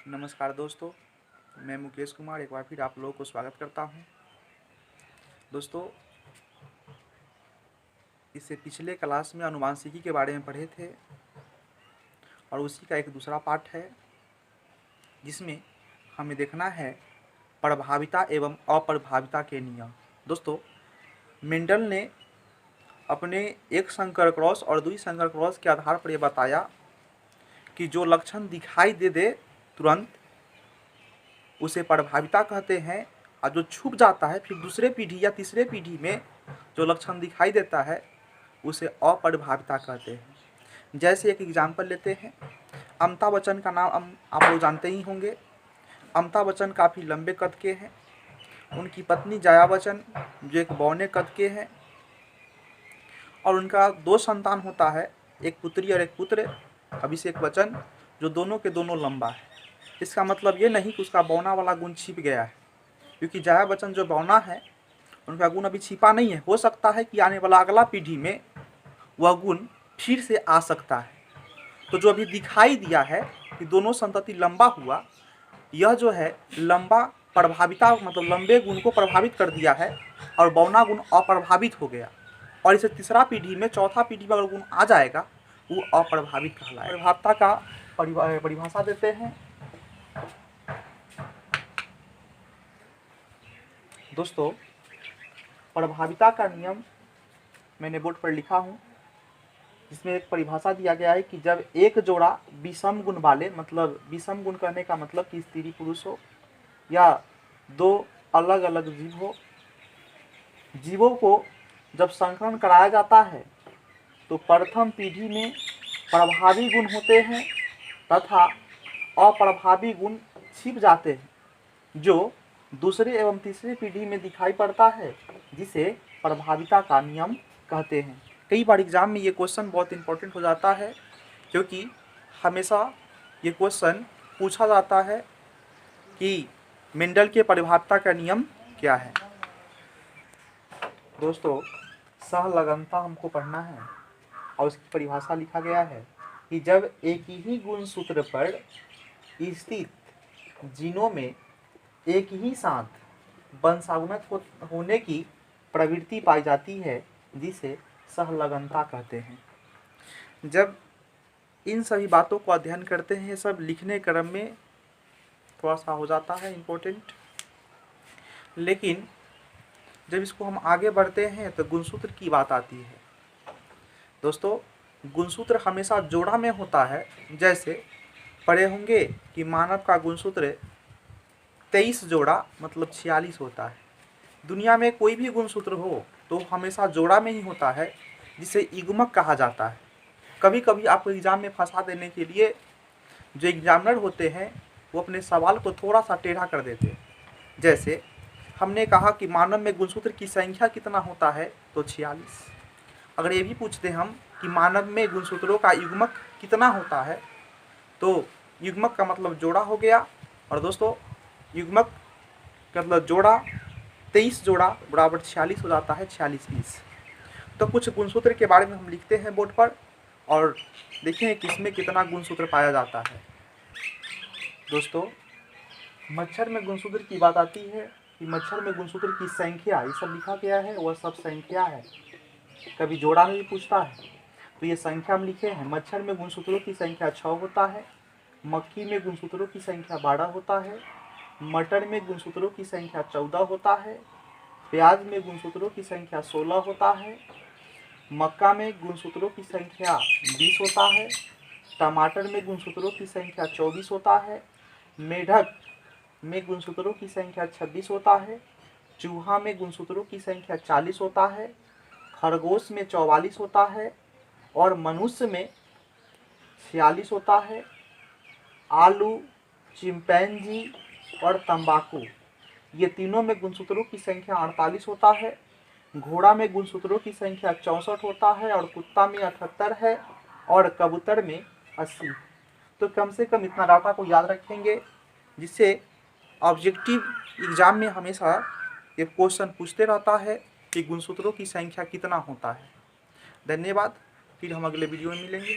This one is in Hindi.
नमस्कार दोस्तों, मैं मुकेश कुमार एक बार फिर आप लोगों को स्वागत करता हूं। दोस्तों, इससे पिछले क्लास में अनुवांशिकी के बारे में पढ़े थे और उसी का एक दूसरा पार्ट है जिसमें हमें देखना है प्रभाविता एवं अप्रभाविता के नियम। दोस्तों, मेंडल ने अपने एक संकर क्रॉस और दुई संकर क्रॉस के आधार पर यह बताया कि जो लक्षण दिखाई दे तुरंत उसे प्रभाविता कहते हैं, और जो छुप जाता है फिर दूसरे पीढ़ी या तीसरे पीढ़ी में जो लक्षण दिखाई देता है उसे अप्रभाविता कहते हैं। जैसे एक एग्जाम्पल लेते हैं, अमिताभ बच्चन का नाम आप लोग जानते ही होंगे। अमिताभ बच्चन काफ़ी लंबे कद के हैं। उनकी पत्नी जया बच्चन जो एक बौने कद के हैं और उनका 2 संतान होता है, एक पुत्री और एक पुत्र, अभिषेक बच्चन, जो दोनों के दोनों लंबा है। इसका मतलब ये नहीं कि उसका बौना वाला गुण छिप गया है, क्योंकि जया बच्चन जो बौना है उनका गुण अभी छिपा नहीं है। हो सकता है कि आने वाला अगला पीढ़ी में वह गुण फिर से आ सकता है। तो जो अभी दिखाई दिया है कि दोनों संतति लंबा हुआ, यह जो है लंबा प्रभाविता मतलब लंबे गुण को प्रभावित कर दिया है और बौना गुण अप्रभावित हो गया। और इसे तीसरा पीढ़ी में, चौथा पीढ़ी में अगर गुण आ जाएगा वो अप्रभावित कहलाएगा। प्रभाविता का परिभाषा देते हैं। दोस्तों, प्रभाविता का नियम मैंने बोर्ड पर लिखा हूँ, जिसमें एक परिभाषा दिया गया है कि जब एक जोड़ा विषम गुण वाले, मतलब विषम गुण कहने का मतलब कि स्त्री पुरुष हो या 2 अलग अलग जीव हो, जीवों को जब संकरण कराया जाता है तो प्रथम पीढ़ी में प्रभावी गुण होते हैं तथा अप्रभावी गुण छिप जाते हैं, जो दूसरे एवं तीसरे पीढ़ी में दिखाई पड़ता है, जिसे प्रभाविता का नियम कहते हैं। कई बार एग्जाम में ये क्वेश्चन बहुत इंपॉर्टेंट हो जाता है, क्योंकि हमेशा ये क्वेश्चन पूछा जाता है कि मेंडल के प्रभाविता का नियम क्या है। दोस्तों, सहलगनता हमको पढ़ना है और उसकी परिभाषा लिखा गया है कि जब एक ही गुण सूत्र पर स्थित जीनों में एक ही साथ वंशानुगत होने की प्रवृत्ति पाई जाती है, जिसे सहलगनता कहते हैं। जब इन सभी बातों को अध्ययन करते हैं, सब लिखने क्रम में थोड़ा सा हो जाता है इम्पोर्टेंट, लेकिन जब इसको हम आगे बढ़ते हैं तो गुणसूत्र की बात आती है। दोस्तों, गुणसूत्र हमेशा जोड़ा में होता है। जैसे पढ़े होंगे कि मानव का गुणसूत्र 23 जोड़ा मतलब 46 होता है। दुनिया में कोई भी गुणसूत्र हो तो हमेशा जोड़ा में ही होता है, जिसे युग्मक कहा जाता है। कभी कभी आपको एग्जाम में फंसा देने के लिए जो एग्जामिनर होते हैं वो अपने सवाल को थोड़ा सा टेढ़ा कर देते हैं। जैसे हमने कहा कि मानव में गुणसूत्र की संख्या कितना होता है, तो 46। अगर ये भी पूछते हम कि मानव में गुणसूत्रों का युग्मक कितना होता है, तो युग्मक का मतलब जोड़ा हो गया। और दोस्तों, युग्मक का मतलब जोड़ा, 23 जोड़ा बराबर 46 हो जाता है, 46-20। तो कुछ गुणसूत्र के बारे में हम लिखते हैं बोर्ड पर और देखें कि इसमें कितना गुणसूत्र पाया जाता है। दोस्तों, मच्छर में गुणसूत्र की बात आती है कि मच्छर में गुणसूत्र की संख्या, ये सब लिखा गया है, वह सब संख्या है। कभी जोड़ा में भी पूछता है तो ये संख्या हम लिखे हैं। मच्छर में गुणसूत्रों की संख्या 6 होता है, मक्खी में गुणसूत्रों की संख्या 12 होता है, मटर में गुणसूत्रों की संख्या 14 होता है, प्याज में गुणसूत्रों की संख्या 16 होता है, मक्का में गुणसूत्रों की संख्या 20 होता है, टमाटर में गुणसूत्रों की संख्या 24 होता है, मेढक में गुणसूत्रों की संख्या 26 होता है, चूहा में गुणसूत्रों की संख्या 40 होता है, खरगोश में 44 होता है और मनुष्य में 46 होता है। आलू, चिंपैंजी और तंबाकू, ये तीनों में गुणसूत्रों की संख्या 48 होता है। घोड़ा में गुणसूत्रों की संख्या 64 होता है और कुत्ता में 78 है और कबूतर में 80। तो कम से कम इतना डाटा को याद रखेंगे, जिससे ऑब्जेक्टिव एग्जाम में हमेशा ये क्वेश्चन पूछते रहता है कि गुणसूत्रों की संख्या कितना होता है। धन्यवाद, फिर हम अगले वीडियो में मिलेंगे।